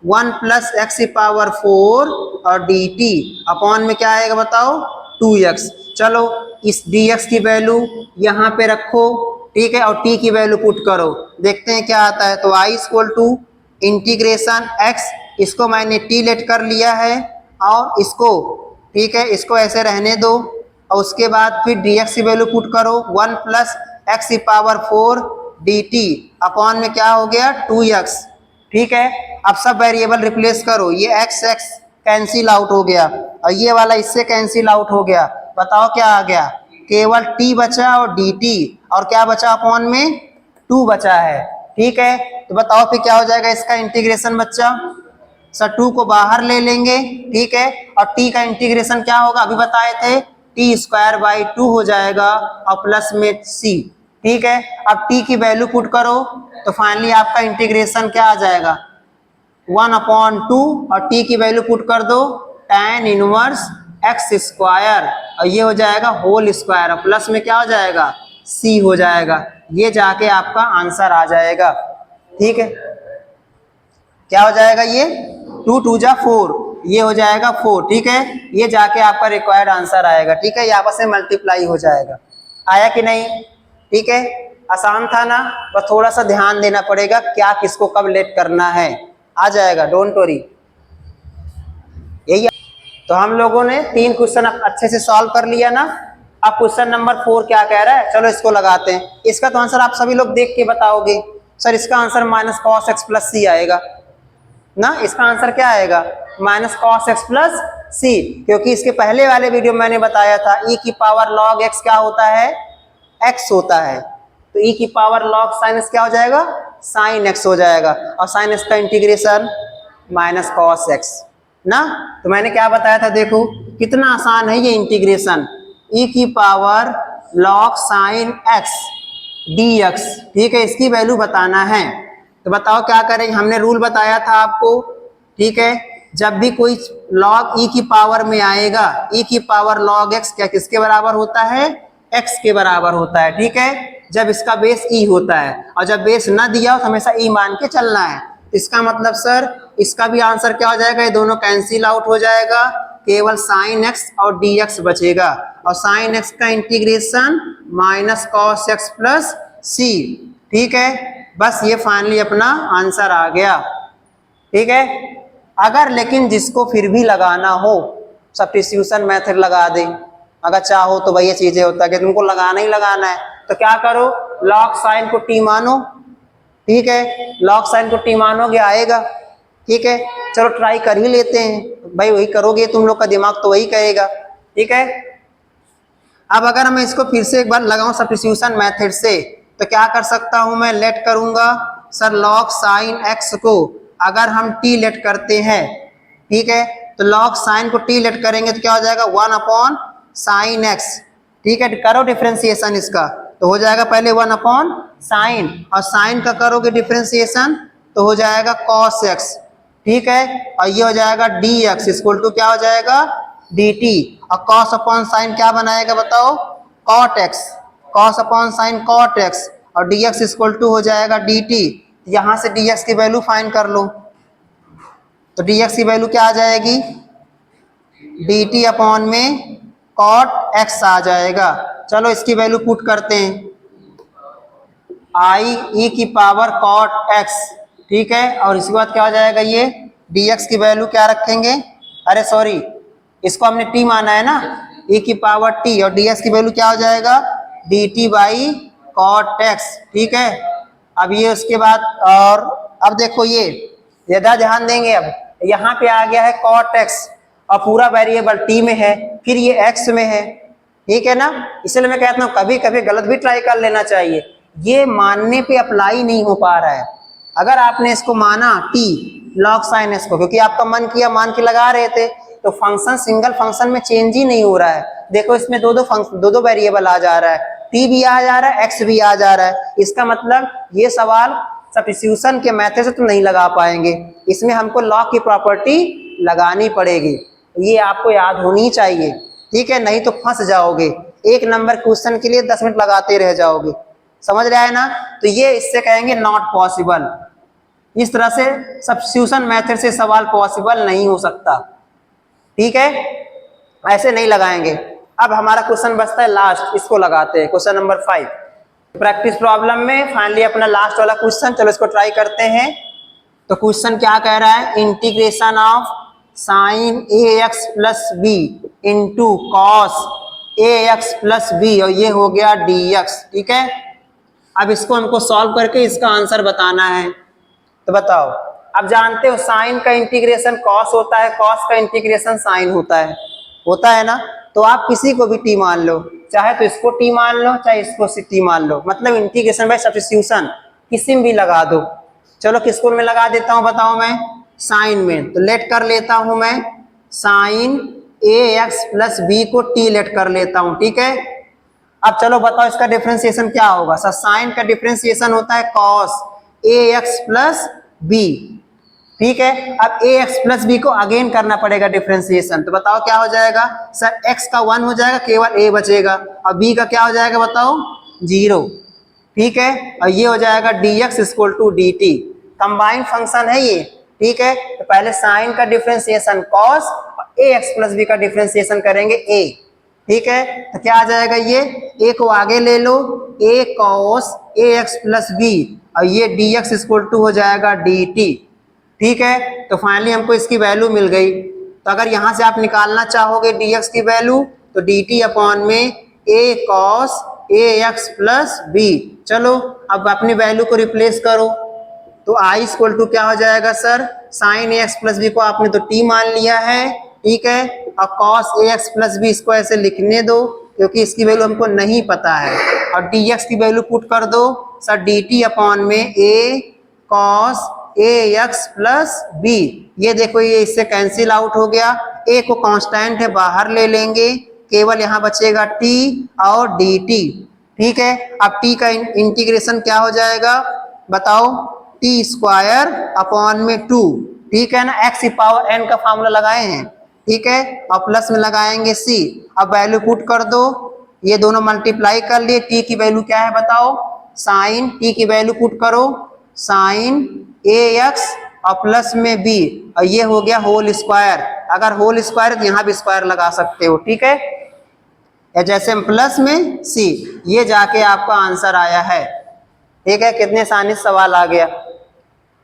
1 + x⁴ और dt अपॉन में क्या आएगा बताओ, 2x। चलो इस dx की वैल्यू यहाँ पे रखो। ठीक है, और t की वैल्यू पुट करो, देखते हैं क्या आता है। तो i = इंटीग्रेशन x, इसको मैंने t लेट कर लिया है और इसको, ठीक है, इसको ऐसे रहने दो, और उसके बाद फिर dx की वैल्यू पुट करो, 1 + x⁴ dt अपॉन में क्या हो गया, 2x। ठीक है, अब सब वेरिएबल रिप्लेस करो, ये x कैंसिल आउट हो गया और ये वाला इससे कैंसिल आउट हो गया। बताओ क्या आ गया, केवल t बचा और dt, और क्या बचा अपॉन में 2 बचा है। ठीक है, तो बताओ फिर क्या हो जाएगा इसका इंटीग्रेशन बच्चा, सर 2 को बाहर ले लेंगे। ठीक है, और t का इंटीग्रेशन क्या होगा, अभी बताए थे t² / 2 हो जाएगा और प्लस में c। ठीक है, अब t की वैल्यू पुट करो, तो फाइनली आपका इंटीग्रेशन क्या आ जाएगा, 1/2, और t की वैल्यू पुट कर दो, tan इनवर्स x², और ये हो जाएगा होल स्क्वायर, और प्लस में क्या हो जाएगा, c हो जाएगा। ये जाके आपका आंसर आ जाएगा। ठीक है, क्या हो जाएगा, ये 2 × 2 = 4, ये हो जाएगा 4। ठीक है, ये जाके आपका रिक्वायर्ड आंसर आएगा। ठीक है, ये आपस में मल्टीप्लाई हो जाएगा। आया कि नहीं, ठीक है, आसान था ना, बस थोड़ा सा ध्यान देना पड़ेगा क्या किसको कब लेट करना है, आ जाएगा, डोंट वरी। यही तो हम लोगों ने 3 क्वेश्चन अच्छे से सॉल्व कर लिया ना। अब क्वेश्चन नंबर 4 क्या कह रहा है, चलो इसको लगाते हैं। इसका तो आंसर आप सभी लोग देख के बताओगे, सर इसका आंसर -cos x + c आएगा। ना, इसका आंसर क्या आएगा, माइनस कॉस एक्स प्लस सी, क्योंकि इसके पहले वाले वीडियो में मैंने बताया था ई की पावर लॉग एक्स क्या होता है, एक्स होता है, तो ई की पावर लॉग साइन एक्स क्या हो जाएगा, साइन एक्स हो जाएगा, और साइन एक्स का इंटीग्रेशन माइनस कॉस एक्स ना। तो मैंने क्या बताया था, देखो कितना आसान है ये इंटीग्रेशन, ई की power log sine x D x, ठीक है, इसकी वैल्यू बताना है। तो बताओ क्या करेंगे, हमने रूल बताया था आपको, ठीक है, जब भी कोई लॉग ई की पावर में आएगा, ई की पावर लॉग एक्स क्या किसके बराबर होता है, एक्स के बराबर होता है, ठीक है, जब इसका बेस ई होता है, और जब बेस ना दिया हो तो हमेशा ई मान के चलना है। इसका मतलब सर इसका भी आंसर क्या हो जाएगा, ये दोनों कैंसिल आउट हो जाएगा, केवल साइन एक्स और डी एक्स बचेगा, और साइन एक्स का integration minus cos x plus c, ठीक है, बस ये फाइनली अपना आंसर आ गया, ठीक है। अगर लेकिन जिसको फिर भी लगाना हो सब्स्टिट्यूशन मेथड लगा दे, अगर चाहो तो भाई ये चीजें होता है कि तुमको लगाना ही लगाना है, तो क्या करो, लॉग साइन को टी मानो, ठीक है, लॉग साइन को टी मानोगे आएगा, ठीक है, चलो ट्राई कर ही लेते हैं, भाई वही करोगे, तुम लोग का दिमाग तो वही करेगा, ठीक है। अब अगर मैं इसको फिर से एक बार लगाऊं सब्स्टिट्यूशन मेथड से, तो क्या कर सकता हूं मैं, लेट करूंगा सर लॉग साइन एक्स को, अगर हम टी लेट करते हैं, ठीक है, तो लॉग साइन को टी लेट करेंगे तो क्या हो जाएगा, 1 अपॉन साइन एक्स, ठीक है, करो डिफ्रेंसिएशन इसका, तो हो जाएगा पहले 1 अपॉन साइन, और साइन का करोगे डिफ्रेंसिएशन तो हो जाएगा कॉस एक्स, ठीक है, और ये हो जाएगा डी एक्स इक्वल टू क्या हो जाएगा, डी टी, और कॉस अपॉन साइन क्या बनाएगा बताओ, cot x, cos upon sine cot x, और डी एक्स इक्वल टू हो जाएगा डी टी, यहां से डी एक्स की वैल्यू फाइंड कर लो, तो डी एक्स की वैल्यू क्या आ जाएगी, डी टी अपॉन में कॉट एक्स आ जाएगा, चलो इसकी वैल्यू पुट करते हैं, आई ई की पावर कॉट एक्स, ठीक है, और इसके बाद क्या हो जाएगा, ये डी एक्स की वैल्यू क्या रखेंगे, अरे सॉरी इसको हमने टी माना है ना, ई की पावर टी, और डी एक्स की वैल्यू क्या हो जाएगा, d t by cot x, ठीक है। अब ये उसके बाद, और अब देखो ये ज्यादा ध्यान देंगे, अब यहाँ पे आ गया है कॉट एक्स, और पूरा वेरिएबल टी में है, फिर ये एक्स में है, ठीक है ना, इसलिए मैं कहता हूँ कभी कभी गलत भी ट्राई कर लेना चाहिए, ये मानने पे अप्लाई नहीं हो पा रहा है। अगर आपने इसको माना टी लॉग साइन एक्स को, क्योंकि आपका मन किया मान के लगा रहे थे, तो फंक्शन सिंगल फंक्शन में चेंज ही नहीं हो रहा है, देखो इसमें दो वेरिएबल आ जा रहा है, टी भी आ जा रहा है, एक्स भी आ जा रहा है, इसका मतलब ये सवाल सब्स्टिट्यूशन के मेथड से तो नहीं लगा पाएंगे, इसमें हमको लॉग की प्रॉपर्टी लगानी पड़ेगी, ये आपको याद होनी चाहिए, ठीक है, नहीं तो फंस जाओगे, एक नंबर क्वेश्चन के लिए 10 मिनट लगाते रह जाओगे, समझ रहे हैं ना, तो ये इससे कहेंगे नॉट पॉसिबल, इस तरह से सब्स्टिट्यूशन मेथड से सवाल पॉसिबल नहीं हो सकता, ठीक है, ऐसे नहीं लगाएंगे। अब हमारा क्वेश्चन बचता है लास्ट, इसको लगाते हैं, क्वेश्चन नंबर 5 प्रैक्टिस प्रॉब्लम में फाइनली अपना लास्ट वाला क्वेश्चन, चलो इसको ट्राई करते हैं। तो क्वेश्चन क्या कह रहा है, integration of sine a x plus b into cos a x plus b, और ये हो गया डी एक्स, ठीक है। अब इसको हमको सॉल्व करके इसका आंसर बताना है, तो बताओ, अब जानते हो साइन का इंटीग्रेशन कॉस होता है, कॉस का इंटीग्रेशन साइन होता है ना, तो आप किसी को भी टी मान लो, चाहे तो इसको टी मान लो, चाहे इसको टी मान लो, मतलब इंटीग्रेशन बाय सब्स्टिट्यूशन किसी में भी लगा दो। चलो किसको में लगा देता हूं बताओ, मैं साइन में, तो लेट कर लेता हूं मैं sign a x plus B को टी लेट कर लेता हूं, ठीक है। अब चलो बताओ इसका डिफरेंशिएशन क्या होगा, सर साइन का डिफरेंशिएशन होता है cos a x plus B, ठीक है। अब ए एक्स प्लस बी को अगेन करना पड़ेगा डिफरेंशिएशन, तो बताओ क्या हो जाएगा, सर एक्स का 1 हो जाएगा, केवल ए बचेगा, और बी का क्या हो जाएगा बताओ 0, ठीक है, और ये हो जाएगा d x equal to d t, combined function है ये, ठीक है। तो पहले साइन का डिफरेंशिएशन कॉस और ए एक्स प्लस बी का डिफरेंशिएशन करेंगे ए, ठीक है, तो क्या आ जाएगा, ये ए को आगे ले लो, ए cos a x plus b, और ये डी एक्स इक्वल टू हो जाएगा डी टी, ठीक है। तो फाइनली हमको इसकी वैल्यू मिल गई, तो अगर यहाँ से आप निकालना चाहोगे डी एक्स की वैल्यू, तो डी टी अपॉन में ए cos a x plus B, चलो अब अपनी वैल्यू को रिप्लेस करो, तो आई इक्वल टू क्या हो जाएगा sir, sign a x plus B को आपने तो टी मान लिया है, ठीक है, और cos a x plus B इसको ऐसे लिखने दो क्योंकि इसकी वैल्यू हमको नहीं पता है, और डी एक्स की वैल्यू पुट कर दो सर डी टी अपॉन में ए cos a x plus B. ये देखो ये इससे कैंसिल आउट हो गया, ए को कांस्टेंट है बाहर ले लेंगे, केवल यहाँ बचेगा टी और डी टी, ठीक है। अब टी का इंटीग्रेशन क्या हो जाएगा बताओ, टी स्क्वायर अपॉन में 2, ठीक है ना, एक्स की पावर एन का फॉर्मूला लगाए हैं, ठीक है, और प्लस में लगाएंगे सी। अब वैल्यू पुट कर दो, ये दोनों मल्टीप्लाई कर लिए, टी की वैल्यू क्या है बताओ, साइन टी की वैल्यू पुट करो साइन ए एक्स और प्लस में बी, और ये हो गया होल स्क्वायर, अगर होल स्क्वायर तो यहाँ भी स्क्वायर लगा सकते हो, ठीक है, या जैसे प्लस में सी, ये जाके आपका आंसर आया है, ठीक है। कितने आसानी से सवाल आ गया।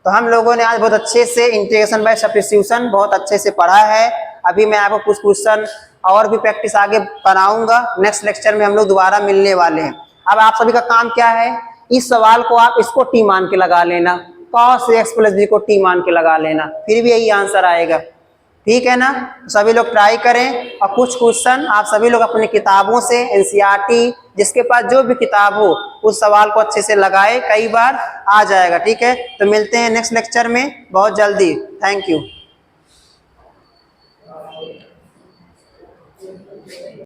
तो हम लोगों ने आज बहुत अच्छे से इंटीग्रेशन बाय सब्स्टिट्यूशन बहुत अच्छे से पढ़ा है। अभी मैं आपको कुछ क्वेश्चन और भी प्रैक्टिस आगे कराऊंगा, नेक्स्ट लेक्चर में हम लोग दोबारा मिलने वाले हैं। अब आप सभी का काम क्या है, इस सवाल को आप इसको टी मान के लगा लेना, cos एक्स प्लस बी को टी मान के लगा लेना, फिर भी यही आंसर आएगा, ठीक है ना। सभी लोग ट्राई करें, और कुछ क्वेश्चन आप सभी लोग अपनी किताबों से एनसीईआरटी जिसके पास जो भी किताब हो उस सवाल को अच्छे से लगाए, कई बार आ जाएगा, ठीक है। तो मिलते हैं नेक्स्ट लेक्चर में बहुत जल्दी, थैंक यू।